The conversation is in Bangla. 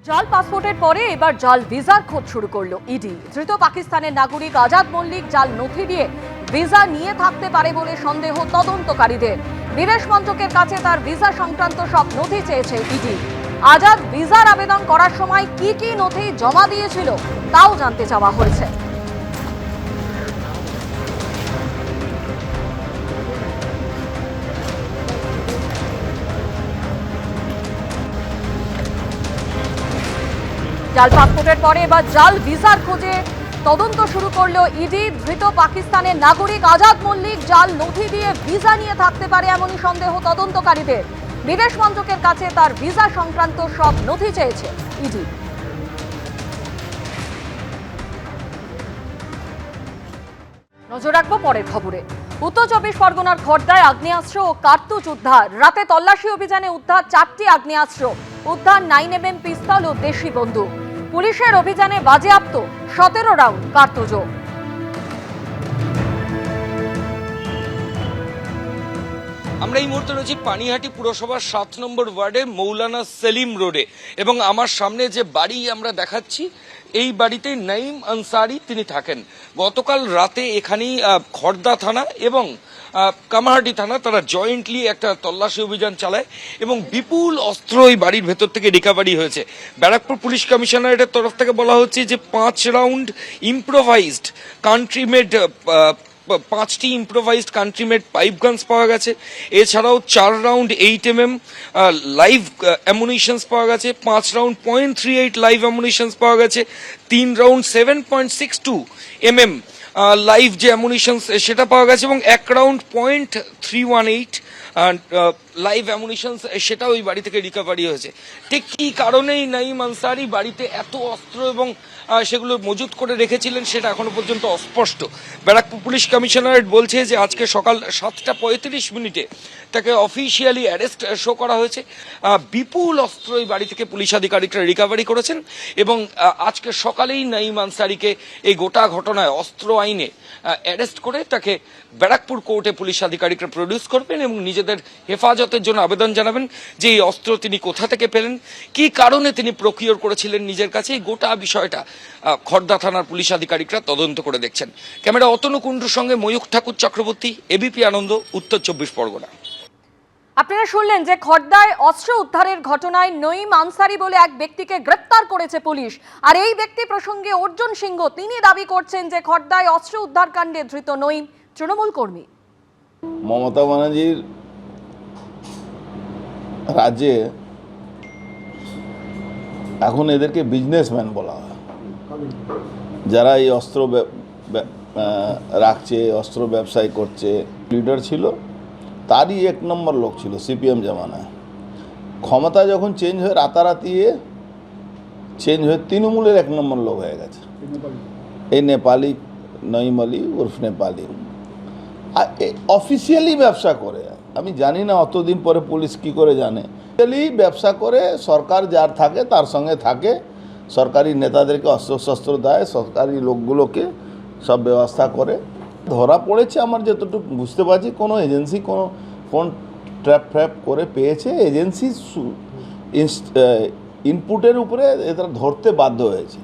জাল পাসপোর্টের পরে এবার জাল ভিসার খোঁজ শুরু করলো ইডি। ধৃত পাকিস্তানের নাগরিক আজাদ মল্লিক জাল নথি দিয়ে ভিসা নিয়ে থাকতে পারে বলে সন্দেহ তদন্তকারীদের। বিদেশ মন্ত্রকের কাছে তার ভিসা সংক্রান্ত সব নথি চেয়েছে ইডি। আজাদ ভিসার আবেদন করার সময় কি কি নথি জমা দিয়েছিল তাও জানতে চাওয়া হয়েছে। জাল পাসপোর্টের পরে এবার জাল ভিসার খোঁজে তদন্ত শুরু করলো ইডি। ধৃত পাকিস্তানের নাগরিক আজাদ মল্লিক জাল নথি দিয়ে ভিসা নিয়ে থাকতে পারে এমনই সন্দেহ তদন্তকারীদের। বিদেশ মন্ত্রকের কাছে তার ভিসা সংক্রান্ত সব নথি চেয়েছে ইডি। নজর রাখবো পরের খবরে। উত্তর চব্বিশ পরগনার খড়দায় আগ্নেয়াস্ত্র ও কার্তুজ উদ্ধার। রাতে তল্লাশি অভিযানে উদ্ধার 4টি আগ্নেয়াস্ত্র, উদ্ধার 9mm পিস্তল ও দেশি বন্দুক। পুলিশের অভিযানে বাজেয়াপ্ত 17 রাউন্ড কার্তুজও। আমরা এই মুহূর্তে রয়েছি পানিহাটি পুরসভার 7 নম্বর ওয়ার্ডে মৌলানা সেলিম রোডে, এবং আমার সামনে যে বাড়ি আমরা দেখাচ্ছি এই বাড়িতে নাঈম আনসারি তিনি থাকেন। গতকাল রাতে এখানেই খড়দা থানা এবং কামারহাটি থানা তারা জয়েন্টলি একটা তল্লাশি অভিযান চালায় এবং বিপুল অস্ত্র এই বাড়ির ভেতর থেকে রিকভারি হয়েছে। ব্যারাকপুর পুলিশ কমিশনারেটের তরফ থেকে বলা হচ্ছে যে 5 রাউন্ড ইম্প্রোভাইজড কান্ট্রি মেড 5টি improvised country made pipe guns পাওয়া গেছে। এছাড়াও 4 রাউন্ড 8mm লাইভ অ্যামুনিশনস পাওয়া গেছে, 5 রাউন্ড .38 লাইভ অ্যামুনিশনস পাওয়া গেছে, 3 রাউন্ড 7.62mm লাইভ যে অ্যামুনিশনস সেটা পাওয়া গেছে এবং 1 রাউন্ড .318 লাইভ অ্যামুনিশনস সেটাও ওই বাড়ি থেকে রিকভারি হয়েছে। ঠিক কী কারণেই নাঈম আনসারি বাড়িতে এত অস্ত্র এবং সেগুলো মজুত করে রেখেছিলেন সেটা এখনো পর্যন্ত অস্পষ্ট। ব্যারাকপুর পুলিশ কমিশনারেট বলছে যে আজকে সকাল 7:35 তাকে অফিসিয়ালি অ্যারেস্ট শো করা হয়েছে। বিপুল অস্ত্র এই বাড়ি থেকে পুলিশ আধিকারিকরা রিকভারি করেছেন এবং আজকে সকালেই নাঈম আনসারিকে এই গোটা ঘটনায় অস্ত্র আইনে অ্যারেস্ট করে তাকে ব্যারাকপুর কোর্টে পুলিশ আধিকারিকরা প্রডিউস করবেন এবং নিজেদের হেফাজতের জন্য আবেদন জানাবেন যে এই অস্ত্র তিনি কোথা থেকে পেলেন, কি কারণে তিনি প্রকিওর করেছিলেন নিজের কাছে। এই গোটা বিষয়টা খড়দা থানার পুলিশ আধিকারিকরা তদন্ত করে দেখছেন। ক্যামেরা অতনু কুণ্ডুর সঙ্গে ময়ূখ ঠাকুর চক্রবর্তী, এবিপি আনন্দ, উত্তর 24 পরগনা। আপনারা শুনলেন যে খড়দায় অস্ত্র উদ্ধারের ঘটনায় নঈম আনসারি বলে এক ব্যক্তিকে গ্রেপ্তার করেছে পুলিশ। আর এই ব্যক্তি প্রসঙ্গে অর্জুন সিংহ তিনি দাবি করছেন যে খড়দায় অস্ত্র উদ্ধার কাণ্ডে ধৃত নঈম তৃণমূল কর্মী। মমতা ব্যানার্জির রাজ্যে এখন এদেরকে বিজনেসম্যান বলা হয়, যারা এই অস্ত্র রাখছে, অস্ত্র ব্যবসায় করছে। লিডার ছিল, তারই 1 নম্বর লোক ছিল সিপিএম জামানায়। ক্ষমতা যখন চেঞ্জ হয়ে রাতারাতি চেঞ্জ হয়ে তৃণমূলের 1 নম্বর লোক হয়ে গেছে এই নেপালি নঈম আলী উর্ফ নেপালি। আর অফিসিয়ালি ব্যবসা করে, আমি জানি না অতদিন পরে পুলিশ কি করে জানে। অফিসিয়ালি ব্যবসা করে, সরকার যার থাকে তার সঙ্গে থাকে, সরকারি নেতাদেরকে অস্ত্রশস্ত্র দেয়, সরকারি লোকগুলোকে সব ব্যবস্থা করে। ধরা পড়েছে আমার যতটুকু বুঝতে পারছি, কোনো এজেন্সি কোনো ফোন ট্র্যাপ করে পেয়েছে, এজেন্সি ইনপুটের উপরে এরা ধরতে বাধ্য হয়েছে।